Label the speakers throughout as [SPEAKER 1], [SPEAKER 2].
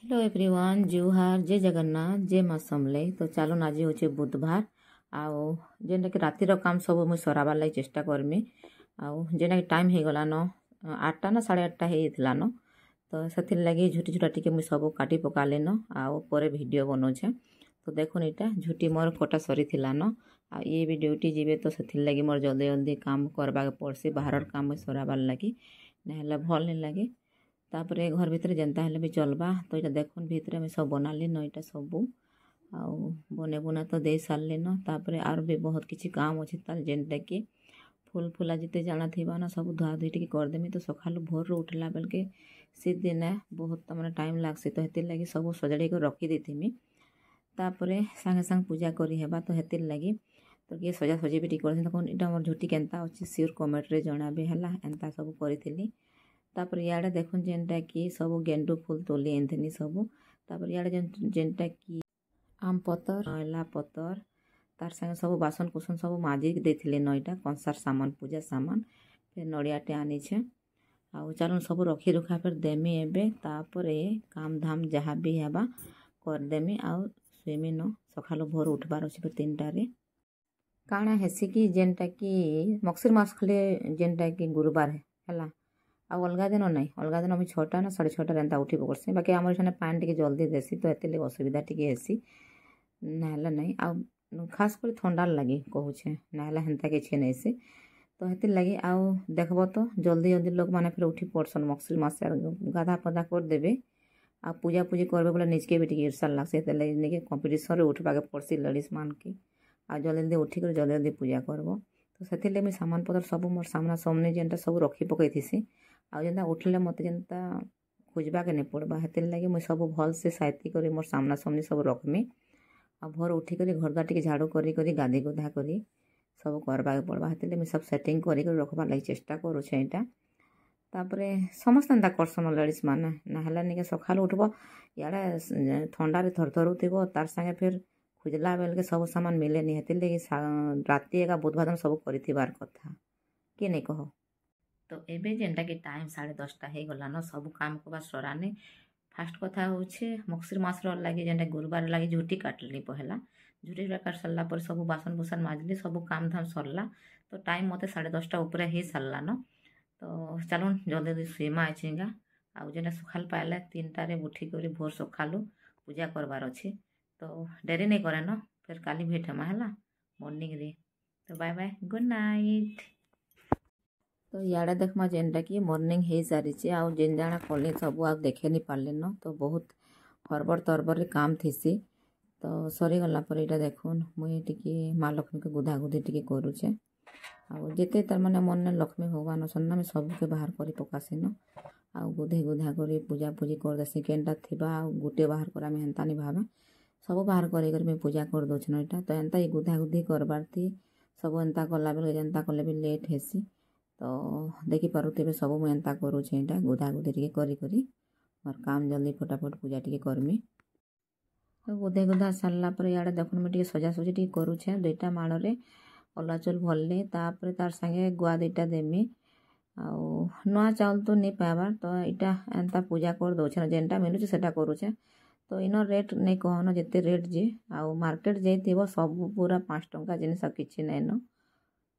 [SPEAKER 1] Hello everyone जुहार जय जगन्नाथ जय माँ समले। तो चलो आज हूँ बुधवार आउ जेनटा कि रातिर काम सब मुझे सराबार लगी चेष्टा करमी आउ जेना कि टाइम हो गला न 8टा ना 8:30 होता न। तो से लगे झुटी झुटा टी मुझे सब काटी पकाले न आउ पर वीडियो बनाऊे। तो देखुन यहाँ झुटी मोर कटा सरी न आ ये भी ड्यूटी जीवे तो से लगे मोर जल्दी जल्दी काम करवा पड़सी बाहर काम सराबार लगी ना भल नहीं लगे। तापरे घर भितर जेनता हेले भी चलबा। तो ये देखुन भितर मुझे सब बनाली न यहाँ सबू आउ बने बुना तो दे सारे न। तापरे आर भी बहुत किसी काम अच्छे तार जेनटा कि फुल फुला जिते जाना थी ना सब धुआ धुई टी करदेमी। तो सकाल भोर उठला बेल के सी दिन बहुत मैंने टाइम लगसी तो हेतिर लगी सब सजाड़ी कर रखी देथिमी। तापरे सांगे सांगे पूजा करी हेबा तो हेतिर लगी तो किए सजा सजी भी टी करथि। तो इटा मोर झुटी केनता अच्छी सियोर कमेंट रे जणाबे हला एंता सब करी। तापर इे देखुन जेनटा कि सब गेंडू फुल तोली आनी सब। तापर इे जेनटा कि आम पतर नयला पतर तार संगे सब बासन कुसन सब माजिक देथिले न इटा कंसार सामान पूजा सामान फिर नड़ियाटे आनीछे आउ चलन सब रखी रुखा फिर देमी एबे। तापरे काम धाम जहाँ भी हेबा करदेमी आउ सुइमी न सकाल भोर उठबार अच्छे फिर 3टारे काଣା हेसी कि जेनटा कि मक्सिर मास खाली जेनटा कि गुरुवार है आउ अलगा दिन ना अलगा दिन मुझे 6टा ना 6:30 एंता उठी पकड़सी। बाकी आम इठाने पानी टी जल्दी देसी तो ये असुविधा टी हेसी ना नहीं आउ खास कर ठंडा लगी कहूचे ना हेन्ता किसी नहीं से। तो हेतिर लगी आउ देखब तो जल्दी जल्दी लोग मैंने फिर उठी पड़सन मक्सिर मास गाधा पदा करदेवे आ पूजा पूजी करबे बोले निजके भी टी ईर्षा लगसी लगे कंपिटिशन रे उठवा के पड़सी लेडीज मान के आ जल्दी जल्दी उठिक जल्दी जल्दी पूजा करब। तो से मुझे सामान पत्र सब मोर सामना सामने जेनटा सब रखी पकई थी आउ जेनता उठले मत जेनता खोजबा के नहीं पड़वा हेतिर लगे मुझे सब भल से साइती कर मोर सामना सामने सब रखमी आ भोर उठिक घर द्वार टी झाड़ू करी गाधी गुधा करी सब करवा के पड़वा हेतिर मुझे सब सेटिंग कर रखबार लगी चेष्टा करुचे यहाँ। तापरे समस्त एंता करसन लेडीज माने ना निके सकाल उठब इे ठंडारे थरथरू थी तार संगे फिर खोजला बेल के सब सामान मिले नहीं हेतिर लगे राति एका बुधवार दिन सब कर कथा किए नहीं कह। तो एबे जेनटा कि टाइम 10:30 हो गला न सब काम करवा सराने फास्ट कथा होचे मक्सिर मास लगे जेनटा गुरुवार लगे झुटी काटली पहला झुटी काट सारा पर सब बासन बुसान माजली सब काम धाम सरला। तो टाइम मत 10:30 ऊपर हो सारा न। तो चलो जल्दी जल्दी सुईमा आछेगा आउ जेनटा सकाल पाइले 3टारे उठिक भोर सकालू पूजा करवार अच्छे। तो डेरी नहीं करे न फिर काली भेट हेमा है मॉर्निंग रे। तो बाय बाय गुड नाइट। तो इे देखमा जेनटा कि मॉर्निंग हो सारी आउ जेन जाना कले सब आ देखे नहीं पारे न। तो बहुत हरबर तरबर काम थीसी तो सरीगला पर यहाँ देखुन मुई टी माँ लक्ष्मी के गुधा गुधी टी करुचे आउ जिते तार माने मन लक्ष्मी भगवान असन ना सबके बाहर कर पकासी न आउ गुधे गुधा कर पूजा पूजी करदेसी केनटा थी आउ गोटे बाहर कर हेन्ता नहीं भावे सब बाहर कर पूजा कर दौन यहाँ। तो एंता गुधा गुधी करबार थी सब एंता कला बेल जेनता कले भी लेट हेसी। तो देखी पारे सब मुझे एंता करुचे यहाँ गुधा गुधी टी करी मोर काम जल्दी फटाफट पूजा टी करमी। तो गुधे गुधा सारा पर इे देखुन मुझे सजासजी टी करुचे 2टा माड़े अला चल भल्ले तापर तार संगे गुआ 2टा देमी आउ नुआ चाउल तो नहीं पाइबार। तो यहाँ एंता पूजा कर दौन जेनटा मिलूचे से करुचे। तो इन रेट नहीं कहन जिते रेट जे आउ मार्केट जाइए सब पूरा 5 टंका जिनिस किसी नहीं न।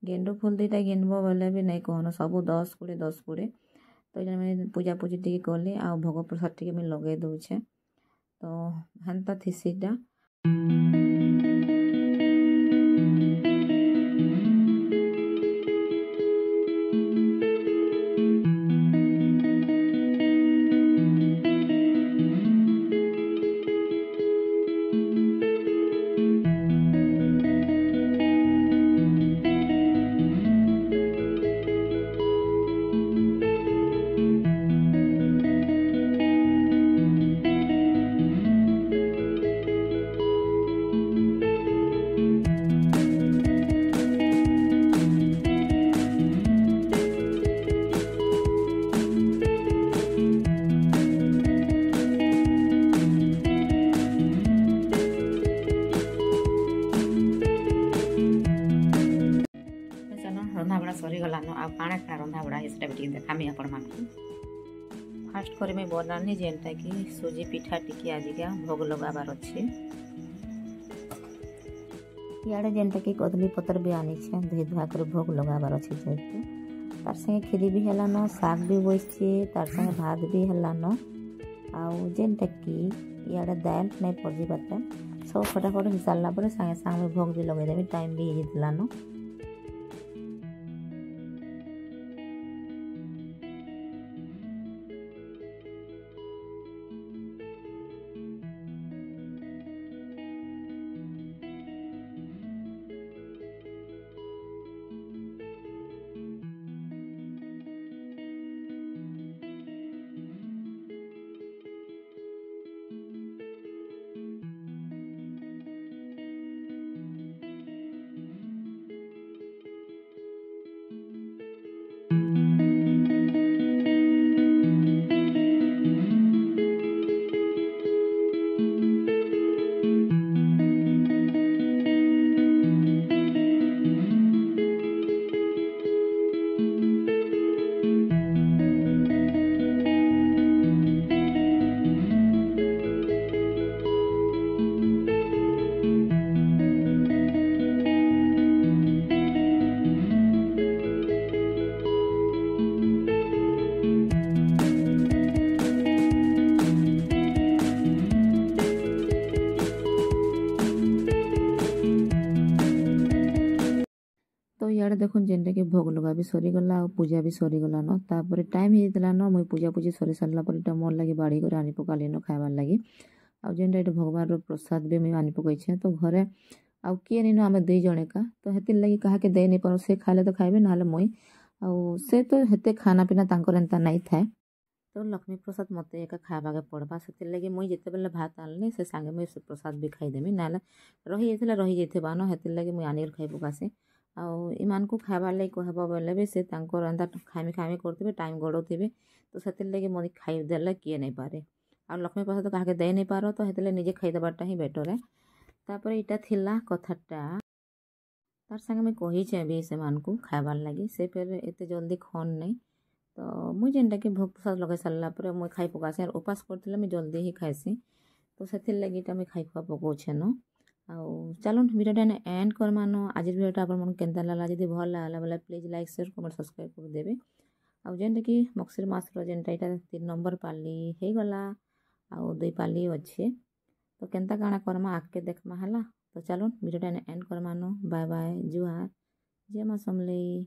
[SPEAKER 1] गेंडू फुल 2टा घिनब बोले भी नहीं कहन सब 10-20 10-20। तो ये पूजा पूजी टी कली आउ भोग प्रसाद टी लगे दौचे। तो हेन्ता थीसीटा रंधा बड़ा सरीगला न आ काଣା काଣା रंधा बड़ा है भी देखामी आपण मानक। फास्ट कर मैं बनानी जेनटा कि सुजी पिठा टिकी आजिका भोग लगाबार अच्छे। इे जेनटा कि कदली पतर भी आनी धोई धुआ कर भोग लगाबार अच्छे जेहेतु तार संगे खीरी भी हेलान शाग भी बसचे तार संगे भात भी हेलान आउ जेनटा कि इे दाल नहीं पड़ जाता सब फटाफट हो सारा सागे सागे भोग भी लगेदेवी टाइम भी होलान। तो इे देख जेनटा कि भोग लगा भी सरीगला आ पूजा भी सरीगलान तापर टाइम होता मुई पूजा पूजी सरी सारा पर इटा मोर लगे बाढ़ी कर आनी पकालीन खाइबार लगी आ जेनटा ये भगवान प्रसाद भी मुझे आनी पकई तो घरे आउ किए नीन आम दुई जने का तो हेतिर लगी क्या दे नहीं पार से खाइले तो खाइबे ना मुई आउ से तो हेते खाना पीना तांकर एंता नहीं थाए तो लक्ष्मी प्रसाद मत एका खावाके पड़वा से लगे मुई जिते बेले भात आनली से सांगे मुई से प्रसाद भी खाईदेमी ना रही जाइए न हेतिर लगे मुई आनिकर खाई पकासी आउ इमान को खाइबार लगी कहब बेले भी से एंता खामी खामी करते टाइम गड़ोथे तो से लगे मुझे खाईदेले किए नहीं पारे आ लक्ष्मी प्रसाद तो क्या दे नहीं पार तो हेतिर निजे खाईदेबारटा ही बेटर है। तापर इटा थिला कथाटा तार संगे मुई कहीचे भी से खाइबार लगी से फिर एते जल्दी खन नहीं तो मुई जेनटा कि भोग प्रसाद लगे सारा पर मुई खाई पकासी और उपास करते मुई जल्दी ही खाइसी तो से लगी मुई खाई खुआ पकाउछे न आउ चलो भिडियोटा एंड करमान आज भिडियोटा आपन केनता लागला जदि भल लागला बोले please like share comment subscribe कर देबे आउ जेनटा कि मक्सिर मासर जेनटा यहाँ 3 नंबर पाली हो गला आउ 2 पाली अच्छे तो केनता काଣା करमा आगे देखमा हला तो चलो भिडियोटा एंड करमान बाय बाय जुहार जय माँ समलेई।